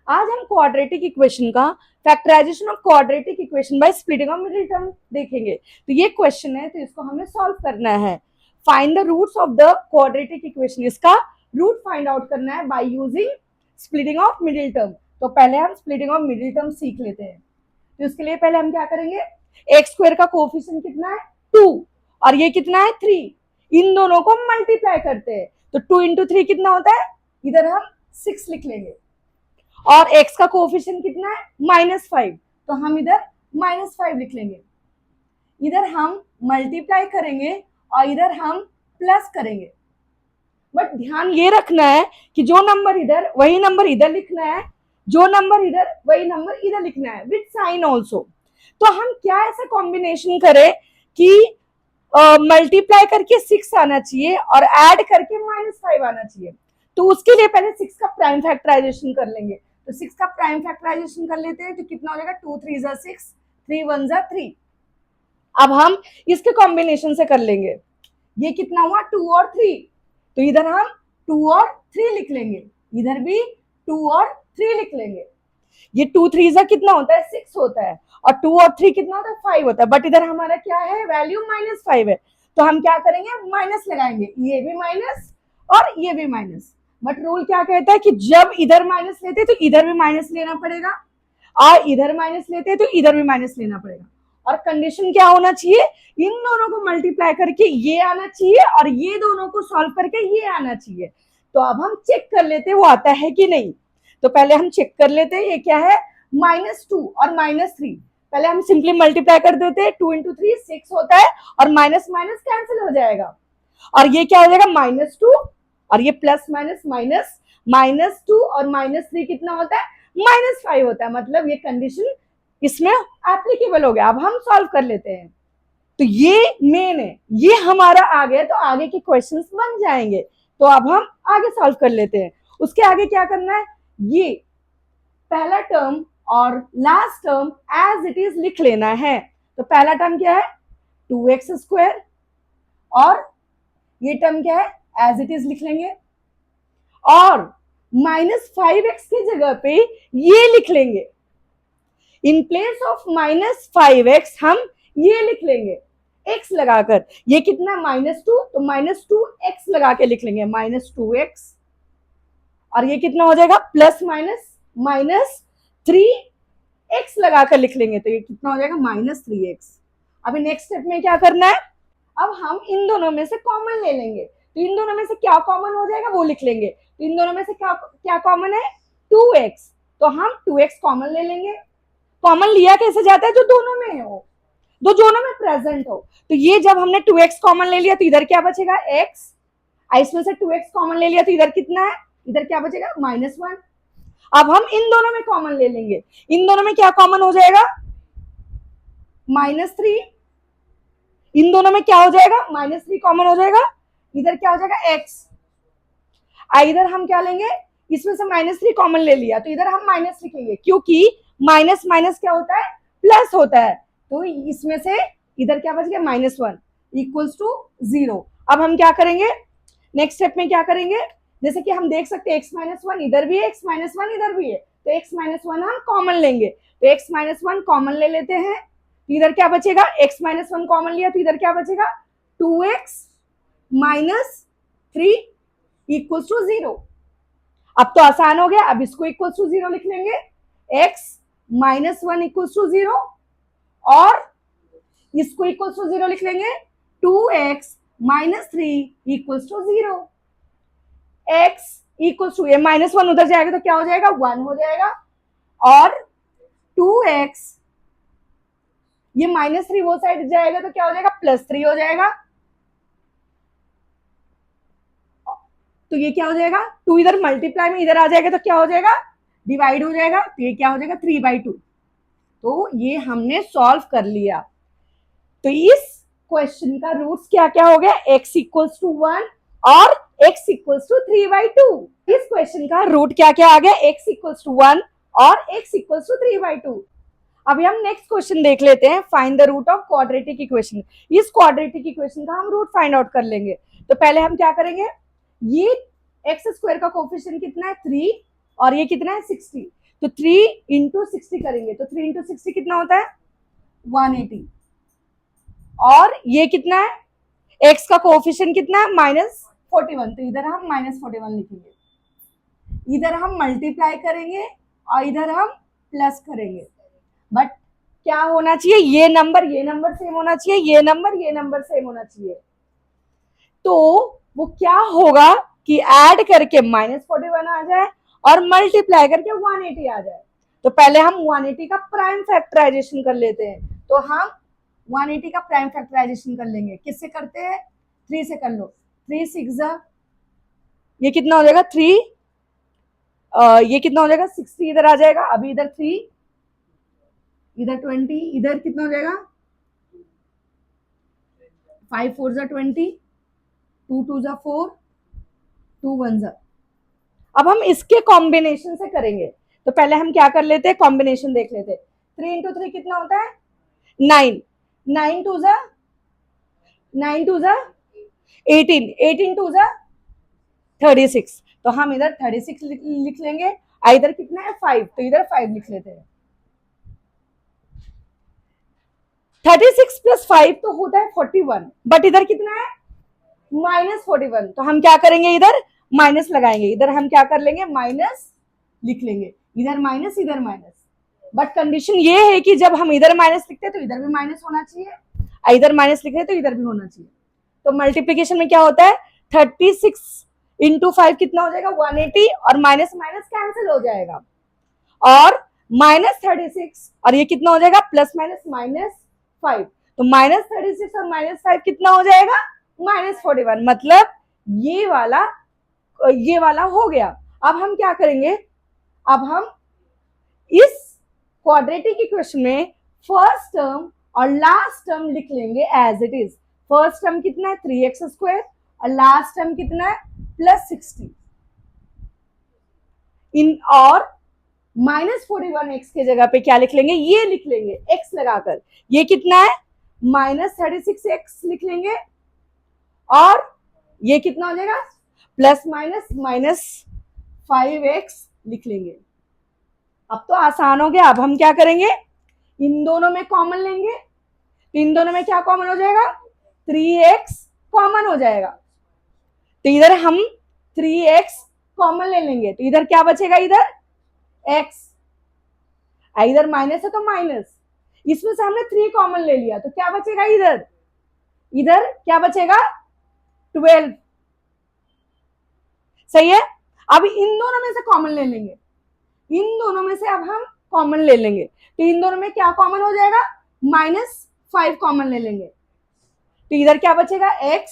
आज हम quadratic equation का factorization of quadratic equation by splitting of middle term देखेंगे। तो ये क्वेश्चन है, तो इसको हमें सॉल्व करना है। Find the roots of the quadratic equation, इसका रूट फाइंड आउट करना है by using splitting of middle term. तो पहले हम स्प्लिटिंग ऑफ मिडिल टर्म सीख लेते हैं। तो इसके लिए पहले हम क्या करेंगे, एक्स स्क्वायर का कोफिशिएंट कितना है 2 और ये कितना है 3, इन दोनों को मल्टीप्लाई करते हैं। तो 2 इंटू 3 कितना होता है, इधर हम 6 लिख लेंगे। और x का कोफिशिएंट कितना है -5, तो हम इधर -5 लिख लेंगे। इधर हम मल्टीप्लाई करेंगे और इधर हम प्लस करेंगे। बट ध्यान ये रखना है कि जो नंबर इधर वही नंबर इधर लिखना है, जो नंबर इधर वही नंबर इधर लिखना है विद साइन ऑल्सो। तो हम क्या ऐसा कॉम्बिनेशन करें कि मल्टीप्लाई करके 6 आना चाहिए और ऐड करके -5 आना चाहिए। तो उसके लिए पहले 6 का प्राइम फैक्टराइजेशन कर लेंगे। तो 6 का प्राइम फैक्टराइजेशन कर लेते हैं, तो कितना हो जाएगा 2 3 ज़ा 6, 3 1 ज़ा 3। अब हम इसके कॉम्बिनेशन से कर लेंगे। ये कितना हुआ 2 और 3, तो इधर हम 2 और 3 लिख लेंगे, इधर भी 2 और 3 लिख लेंगे। ये 2 3 ज़ा कितना होता है 6 होता है, और 2 और 3 कितना होता है 5 होता है। बट इधर हमारा क्या है वैल्यू -5 है, तो हम क्या करेंगे माइनस लगाएंगे, ये भी माइनस और ये भी माइनस। बट रूल क्या कहता है कि जब इधर माइनस लेते हैं तो इधर भी माइनस लेना पड़ेगा, और इधर माइनस लेते हैं तो इधर भी माइनस लेना पड़ेगा। और कंडीशन क्या होना चाहिए, इन दोनों को मल्टीप्लाई करके ये आना चाहिए और ये दोनों को सॉल्व करके ये आना चाहिए। तो अब हम चेक कर लेते हैं वो आता है कि नहीं। तो पहले हम चेक कर लेते हैं, ये क्या है -2 और -3। पहले हम सिंपली मल्टीप्लाई कर देते हैं, 2 इंटू 3 6 होता है और माइनस माइनस कैंसिल हो जाएगा। और ये क्या हो जाएगा -2 और ये प्लस माइनस माइनस, -2 और -3 कितना होता है -5 होता है। मतलब ये कंडीशन इसमें एप्लीकेबल हो गया। अब हम सॉल्व कर लेते हैं। तो ये मेन है, ये हमारा आ गया, तो आगे के क्वेश्चंस बन जाएंगे। तो अब हम आगे सॉल्व कर लेते हैं। उसके आगे क्या करना है, ये पहला टर्म और last term as it is लिख लेना है। तो पहला टर्म क्या है 2x² और ये टर्म क्या है एज इट इज लिख लेंगे, और -5x की जगह पे ये लिख लेंगे। इन प्लेस ऑफ -5x हम ये लिख लेंगे x लगाकर। ये कितना -2, तो -2x लगा के लिख लेंगे, -2x। और ये कितना हो जाएगा प्लस माइनस -3x लगाकर लिख लेंगे, तो ये कितना हो जाएगा -3x। अभी नेक्स्ट स्टेप में क्या करना है, अब हम इन दोनों में से कॉमन ले लेंगे। तो इन दोनों में से क्या कॉमन हो जाएगा वो लिख लेंगे। तो इन दोनों में से क्या कॉमन है 2x, तो हम 2x कॉमन ले लेंगे। कॉमन लिया कैसे जाता है, जो दोनों में हो, दो दोनों में प्रेजेंट हो। तो ये जब हमने 2x कॉमन ले लिया तो इधर क्या बचेगा x, इसमें से 2x कॉमन ले लिया तो इधर कितना है, इधर क्या बचेगा -1। अब हम इन दोनों में कॉमन ले लेंगे। इन दोनों में क्या कॉमन हो जाएगा -3, इन दोनों में क्या हो जाएगा -3 कॉमन हो जाएगा, इधर क्या हो जाएगा x। इधर हम क्या लेंगे, इसमें से -3 कॉमन ले लिया तो इधर हम माइनस लिखेंगे, क्योंकि माइनस माइनस क्या होता है प्लस होता है। तो इसमें से इधर क्या बच गया -1 इक्वल्स टू 0। अब हम क्या करेंगे नेक्स्ट स्टेप में, क्या करेंगे, जैसे कि हम देख सकते हैं x-1 इधर भी है, x-1 इधर भी है, तो x-1 हम कॉमन लेंगे। तो x-1 कॉमन ले लेते हैं, इधर क्या बचेगा x-1 कॉमन लिया तो इधर क्या बचेगा 2x - 3 इक्वल्स टू 0। अब तो आसान हो गया, अब इसको इक्वल्स टू 0 लिख लेंगे, x-1 इक्वल्स टू 0 और इसको इक्वल्स टू 0 लिख लेंगे, 2x - 3 equals to 0। x equals to ये -1 उधर जाएगा तो क्या हो जाएगा 1 हो जाएगा, और 2x ये -3 वो साइड जाएगा तो क्या हो जाएगा +3 हो जाएगा। तो ये क्या हो जाएगा 2 इधर मल्टीप्लाई में इधर आ जाएगा तो क्या हो जाएगा डिवाइड हो जाएगा, तो ये क्या हो जाएगा 3/2। तो ये हमने सॉल्व कर लिया। तो इस क्वेश्चन का रूट्स क्या क्या हो गया x इक्वल्स टू 1 और x इक्वल्स टू 3/2। इस क्वेश्चन का रूट क्या क्या आ गया x इक्वल्स टू 1 और x इक्वल्स टू 3/2। अभी हम नेक्स्ट क्वेश्चन देख लेते हैं, find the root of quadratic equation. इस क्वाड्रेटिक इक्वेशन का हम रूट फाइंड आउट कर लेंगे। तो पहले हम क्या करेंगे, ये x² का कोफिशिएंट कितना है 3 और ये कितना है 60। तो 3 इंटू 60 करेंगे तो 3 इंटू 60 कितना होता है 180। और ये कितना है, x का कोएफिशिएंट कितना है -41, तो इधर हम -41 लिखेंगे, इधर हम मल्टीप्लाई करेंगे और इधर हम प्लस करेंगे। बट क्या होना चाहिए, ये नंबर सेम होना चाहिए, ये नंबर सेम होना चाहिए। तो वो क्या होगा कि ऐड करके -41 आ जाए और मल्टीप्लाई करके 180 आ जाए। तो पहले हम 180 का प्राइम फैक्टराइजेशन कर लेते हैं। तो हम 180 का प्राइम फैक्टराइजेशन कर लेंगे। किससे करते हैं, 3 से कर लो। 3 6 ये कितना हो जाएगा 3, ये कितना हो जाएगा 60 इधर आ जाएगा। अभी इधर 3, इधर 20, इधर कितना हो जाएगा 5 4 20, 2 2 4, 2 1। अब हम इसके कॉम्बिनेशन से करेंगे। तो पहले हम क्या कर लेते हैं, कॉम्बिनेशन देख लेते हैं। 3 इंटू 3 कितना होता है 9, 9 2 18, 18 2 36। तो हम इधर 36 लिख लेंगे, इधर कितना है 5, तो इधर 5 लिख लेते हैं। 36 प्लस 5 तो होता है 41, बट इधर कितना है -41। तो हम क्या करेंगे, इधर माइनस लगाएंगे, इधर हम क्या कर लेंगे माइनस लिख लेंगे, इधर माइनस इधर माइनस। बट कंडीशन ये है कि जब हम इधर माइनस लिखते हैं तो इधर भी माइनस होना चाहिए, इधर माइनस लिख रहे तो इधर भी होना चाहिए। तो मल्टीप्लीकेशन में क्या होता है 36 इंटू 5 कितना हो जाएगा 180, और माइनस माइनस कैंसिल हो जाएगा, और -36 और ये कितना हो जाएगा +-5। तो -36 और -5 कितना हो जाएगा -41। मतलब ये वाला हो गया। अब हम क्या करेंगे, अब हम इस क्वाड्रेटिक इक्वेशन में फर्स्ट टर्म और लास्ट टर्म लिख लेंगे as it is. First term कितना है 3x² और लास्ट टर्म कितना है +60। इन और -41x के जगह पे क्या लिख लेंगे, ये लिख लेंगे x लगाकर। ये कितना है -36x लिख लेंगे, और ये कितना हो जाएगा ±-5x लिख लेंगे। अब तो आसान हो गया। अब हम क्या करेंगे, इन दोनों में कॉमन लेंगे। तो इन दोनों में क्या कॉमन हो जाएगा 3x कॉमन हो जाएगा। तो इधर हम 3x कॉमन ले लेंगे, तो इधर क्या बचेगा, इधर x, इधर माइनस है तो माइनस, इसमें से हमने 3 कॉमन ले लिया, तो क्या बचेगा इधर क्या बचेगा 12। सही है। अब इन दोनों में से कॉमन ले लेंगे, इन दोनों में से अब हम कॉमन ले लेंगे। तो इन दोनों में क्या कॉमन हो जाएगा -5 कॉमन ले लेंगे। तो इधर क्या बचेगा x,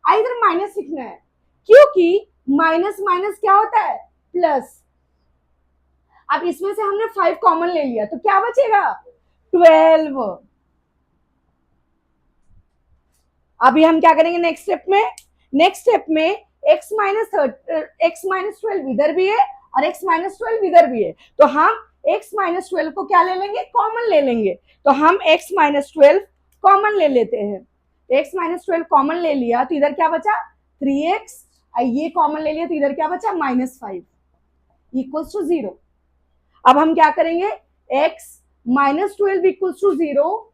इधर माइनस लिखना है क्योंकि माइनस माइनस क्या होता है प्लस। अब इसमें से हमने 5 कॉमन ले लिया, तो क्या बचेगा 12। अभी हम क्या करेंगे नेक्स्ट स्टेप में x -12 इधर भी है और x -12 इधर भी है, तो हम x -12 को क्या ले लेंगे कॉमन ले लेंगे। तो हम x -12 कॉमन ले लेते हैं। x -12 कॉमन ले लिया तो इधर क्या बचा 3x, ये कॉमन ले लिया तो इधर क्या बचा -5 इक्वल्स टू 0। अब हम क्या करेंगे x -12 इक्वल्स टू 0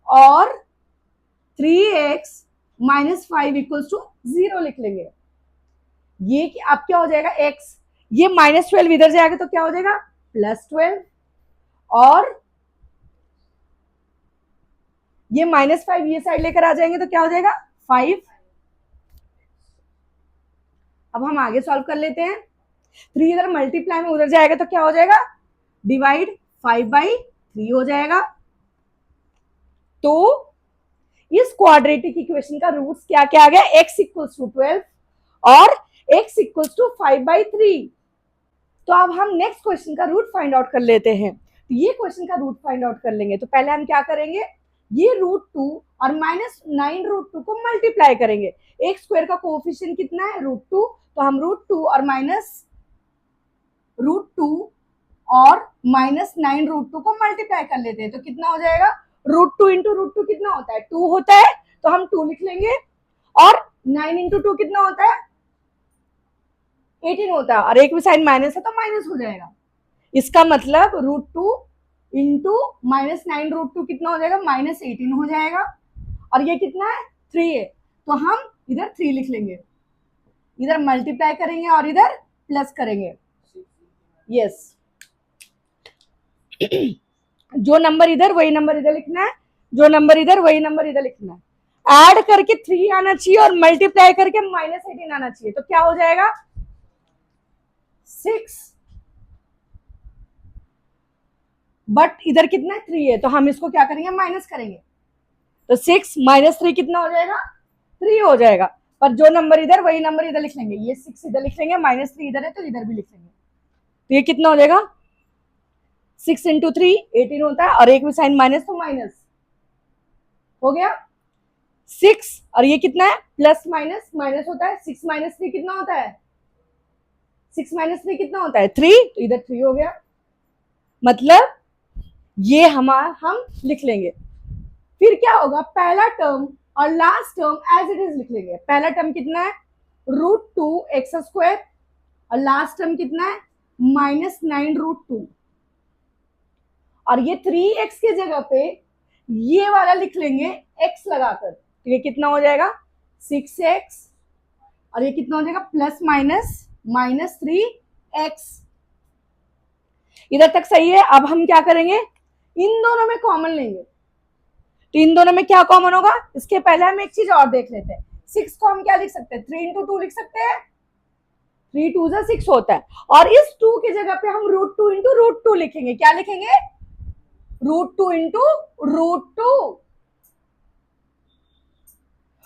और 3x -5 इक्वल्स टू 0 लिख लेंगे। ये अब क्या हो जाएगा x, ये -12 इधर जाएगा तो क्या हो जाएगा +12, और ये -5 ये साइड लेकर आ जाएंगे तो क्या हो जाएगा 5। अब हम आगे सॉल्व कर लेते हैं। 3 इधर मल्टीप्लाई में उधर जाएगा तो क्या हो जाएगा डिवाइड 5/3 हो जाएगा। तो इस क्वाड्रेटिक इक्वेशन का रूट्स क्या क्या आ गया x इक्वल्स टू 12 और x इक्वल्स टू 5/3। तो अब हम नेक्स्ट क्वेश्चन का रूट फाइंड आउट कर लेते हैं। तो ये क्वेश्चन का रूट फाइंड आउट कर लेंगे। तो पहले हम क्या करेंगे, ये √2 और -9√2 को मल्टीप्लाई करेंगे। x स्क्वायर का कोएफिशिएंट कितना है √2, तो हम √2 और -9√2 को मल्टीप्लाई कर लेते हैं। तो कितना हो जाएगा √2 इंटू √2 कितना होता है 2 होता है, तो हम 2 लिख लेंगे, और 9 इंटू 2 कितना होता है 18 होता है, और एक भी साइन माइनस है तो माइनस हो जाएगा। इसका मतलब √2 इंटू -9 √2 कितना हो जाएगा, -18 हो जाएगा। और ये कितना है, 3 है, तो हम इधर 3 लिख लेंगे, इधर मल्टीप्लाई करेंगे और इधर प्लस करेंगे। यस जो नंबर इधर वही नंबर इधर लिखना है, जो नंबर इधर वही नंबर इधर लिखना है। ऐड करके 3 आना चाहिए और मल्टीप्लाई करके -18 आना चाहिए, तो क्या हो जाएगा 6। बट इधर कितना है, 3 है, तो हम इसको क्या करेंगे, माइनस करेंगे। तो 6 - 3 कितना हो जाएगा, 3 हो जाएगा। पर जो नंबर इधर वही नंबर इधर लिख लेंगे, ये 6 इधर लिख लेंगे, -3 इधर है तो इधर भी लिख लेंगे। तो ये कितना हो जाएगा, 6 इंटू 3 18 होता है, और एक में साइन माइनस तो माइनस हो गया 6। और ये कितना है, प्लस माइनस माइनस होता है, 6 - 3 कितना होता है, 6 - 3 कितना होता है 3, तो इधर 3 हो गया। मतलब ये हम लिख लेंगे। फिर क्या होगा, पहला टर्म और last term as it is लिख लेंगे। पहला टर्म कितना है, √2x², और लास्ट टर्म कितना है, -9 √2। और ये 3x के जगह पे ये वाला लिख लेंगे x लगाकर, तो ये कितना हो जाएगा 6x, और ये कितना हो जाएगा प्लस माइनस -3x। इधर तक सही है। अब हम क्या करेंगे, इन दोनों में कॉमन लेंगे। तो इन दोनों में क्या कॉमन होगा, इसके पहले हम एक चीज और देख लेते हैं। 6 को हम क्या लिख सकते हैं, 3 इंटू 2 लिख सकते हैं, 3 2 6 होता है। और इस 2 की जगह पे हम √2 इंटू √2 लिखेंगे। क्या लिखेंगे, √2 इंटू √2।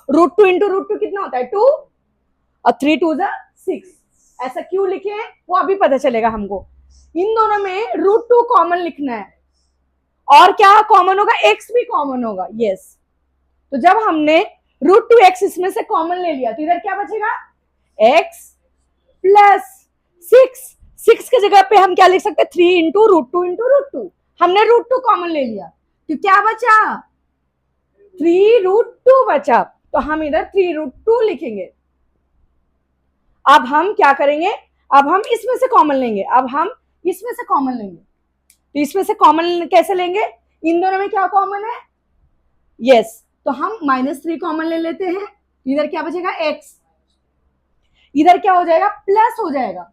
√2 इंटू √2 कितना होता है 2, और 3 2 6। ऐसा क्यों लिखे हैं वो अभी पता चलेगा हमको। इन दोनों में √2 कॉमन लिखना है, और क्या कॉमन होगा, x भी कॉमन होगा। यस तो जब हमने √2x इसमें से कॉमन ले लिया, तो इधर क्या बचेगा, x प्लस 6 के जगह पे हम क्या लिख सकते हैं, 3 इंटू √2 इंटू √2। हमने √2 कॉमन ले लिया, तो क्या बचा, 3 √2 बचा, तो हम इधर 3 √2 लिखेंगे। अब हम क्या करेंगे, अब हम इसमें से कॉमन लेंगे, अब हम इसमें से कॉमन लेंगे। तो इसमें से कॉमन कैसे लेंगे, इन दोनों में क्या कॉमन है, यस तो हम -3 कॉमन ले लेते हैं। इधर क्या बचेगा x, इधर क्या हो जाएगा, प्लस हो जाएगा,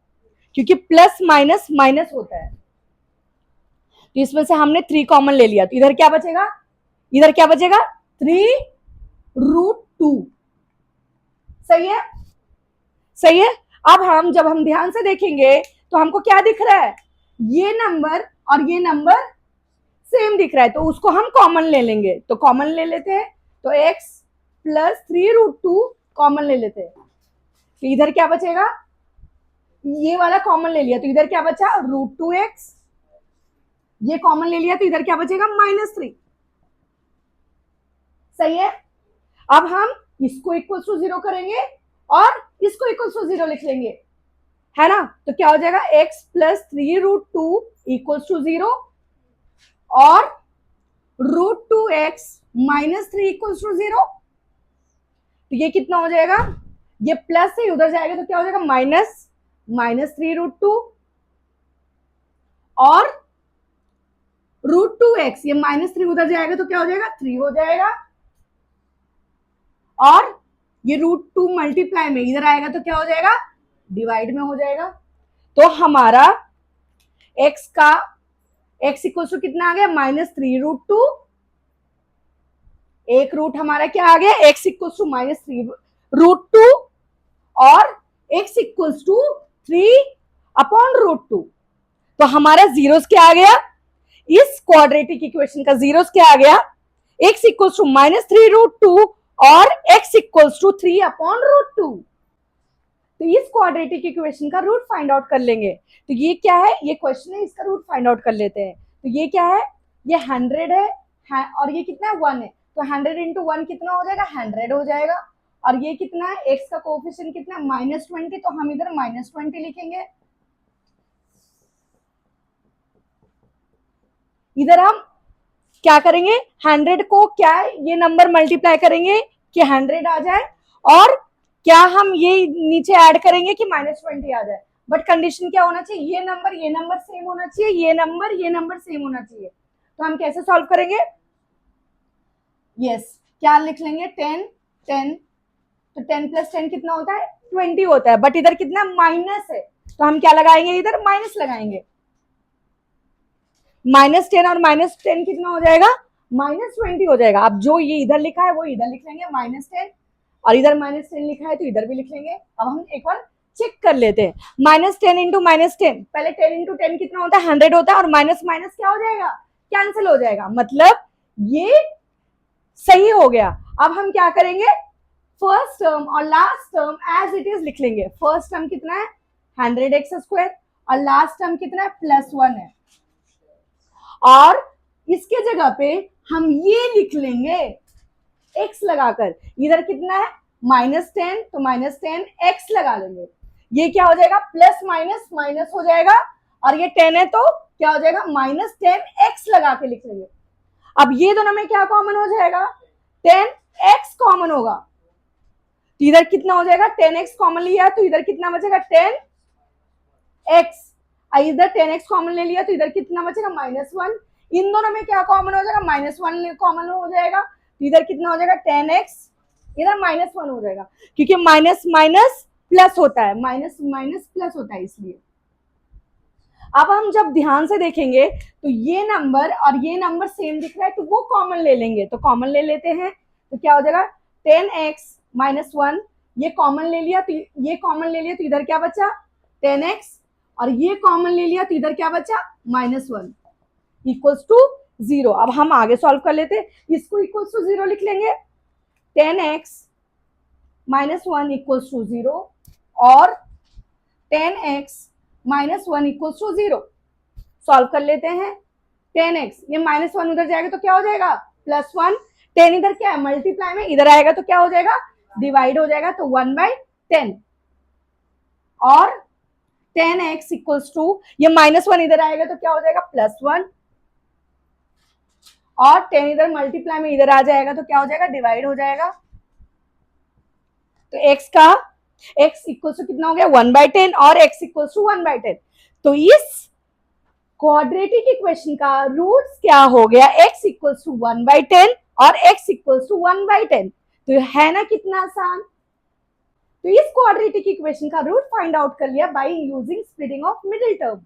क्योंकि प्लस माइनस माइनस होता है। तो इसमें से हमने 3 कॉमन ले लिया, तो इधर क्या बचेगा, इधर क्या बचेगा 3 √2। सही है, सही है। अब हम जब हम ध्यान से देखेंगे तो हमको क्या दिख रहा है, ये नंबर और ये नंबर सेम दिख रहा है, तो उसको हम कॉमन ले लेंगे। तो कॉमन ले लेते हैं, तो x प्लस 3 √2 कॉमन ले लेते हैं। तो इधर क्या बचेगा, ये वाला कॉमन ले लिया, तो इधर क्या बचा √2x, ये कॉमन ले लिया, तो इधर क्या बचेगा -3। सही है। अब हम इसको इक्वल टू 0 करेंगे और इसको इक्वल टू 0 लिख लेंगे, है ना। तो क्या हो जाएगा, x प्लस 3 √2 इक्वल टू 0, और √2x -3 इक्वल टू 0। तो ये कितना हो जाएगा, ये प्लस से उधर जाएगा तो क्या हो जाएगा -3 √2, और √2x ये -3 उधर जाएगा तो क्या हो जाएगा 3 हो जाएगा, और ये √2 मल्टीप्लाई में इधर आएगा तो क्या हो जाएगा, डिवाइड में हो जाएगा। तो हमारा x का x इक्वल टू कितना आ गया, -3 √2। एक रूट हमारा क्या आ गया, x इक्वल टू -3 √2, और x इक्वल टू 3/√2। तो हमारा जीरोस क्या आ गया, इस क्वाड्रेटिक इक्वेशन का जीरोस क्या आ गया, x इक्वल टू -3 √2 और x इक्वल टू 3/√2। तो इस क्वाड्रेटिक इक्वेशन का रूट फाइंड आउट कर लेंगे। तो ये क्या है, ये क्वेश्चन है, इसका रूट फाइंड आउट कर लेते हैं। तो ये क्या है, ये 100 है, और ये कितना है 1 है, तो 100 इंटू 1 कितना हो जाएगा 100 हो जाएगा। और ये कितना है, x का कोएफिशिएंट कितना है -20, तो हम इधर -20 लिखेंगे। इधर हम क्या करेंगे, 100 को क्या ये नंबर मल्टीप्लाई करेंगे कि 100 आ जाए, और क्या हम ये नीचे ऐड करेंगे कि -20 आ जाए। बट कंडीशन क्या होना चाहिए, ये नंबर सेम होना चाहिए, ये नंबर सेम होना चाहिए। तो हम कैसे सॉल्व करेंगे, यस क्या लिख लेंगे, 10 10, तो 10 प्लस 10 कितना होता है, 20 होता है, बट इधर कितना माइनस है, तो हम क्या लगाएंगे, इधर माइनस लगाएंगे। -10 और -10 कितना हो जाएगा, -20 हो जाएगा। अब जो ये इधर लिखा है वो इधर लिख लेंगे -10, और इधर -10 लिखा है तो इधर भी लिख लेंगे। अब हम एक बार चेक कर लेते हैं, -10 इंटू -10, पहले 10 इंटू 10 कितना होता है, 100 होता है, और माइनस माइनस क्या हो जाएगा, कैंसिल हो जाएगा, मतलब ये सही हो गया। अब हम क्या करेंगे, फर्स्ट टर्म और last term as it is लिख लेंगे। फर्स्ट टर्म कितना है 100x² और लास्ट टर्म कितना है +1 है, और इसके जगह पे हम ये लिख लेंगे x लगाकर, इधर कितना है -10, तो -10 x लगा लेंगे, ये क्या हो जाएगा, प्लस माइनस माइनस हो जाएगा, और ये 10 है तो क्या हो जाएगा, -10 x लगा के लिख लेंगे। अब ये दोनों में क्या कॉमन हो जाएगा, 10x कॉमन होगा, तो इधर कितना हो जाएगा, 10x कॉमन लिया तो इधर कितना बचेगा, 10x, इधर 10x कॉमन ले लिया तो इधर कितना बचेगा, -1, इन दोनों में क्या कॉमन हो जाएगा, -1 कॉमन हो जाएगा, तो इधर कितना हो जाएगा, 10x, इधर -1 हो जाएगा, क्योंकि माइनस माइनस प्लस होता है, माइनस माइनस प्लस होता है, इसलिए। अब हम जब ध्यान से देखेंगे तो ये नंबर और ये नंबर सेम दिख रहा है, तो वो कॉमन ले लेंगे, तो कॉमन ले लेते हैं, तो क्या हो जाएगा, 10x -1, ये कॉमन ले लिया तो ये कॉमन ले लिया तो इधर क्या बचा, 10x, और ये कॉमन ले लिया तो इधर क्या बचा, -1 इक्वल्स टू 0। अब हम आगे सॉल्व कर लेते हैं, इसको इक्वल्स टू 0 लिख लेंगे, 10x -1 इक्वल्स टू 0 और 10x -1 इक्वल्स टू 0। सॉल्व कर लेते हैं, 10x, ये -1 उधर जाएगा तो क्या हो जाएगा, +1, 10 इधर क्या है, मल्टीप्लाई में, इधर आएगा तो क्या हो जाएगा, डिवाइड हो जाएगा, तो 1/10, और 10x इक्वल्स टू, ये -1 इधर आएगा तो क्या हो जाएगा, +1, और 10 इधर मल्टीप्लाई में इधर आ जाएगा तो क्या हो जाएगा, डिवाइड हो जाएगा, तो x इक्वल्स टू कितना हो गया, 1/10, और x इक्वल्स टू 1/10। तो इस क्वाड्रेटिक इक्वेशन का रूट्स क्या हो गया, x इक्वल्स टू 1/10 और x इक्वल्स टू 1/10। तो है ना कितना आसान। तो इस क्वाड्रेटिक इक्वेशन का रूट फाइंड आउट कर लिया bye using splitting of middle term.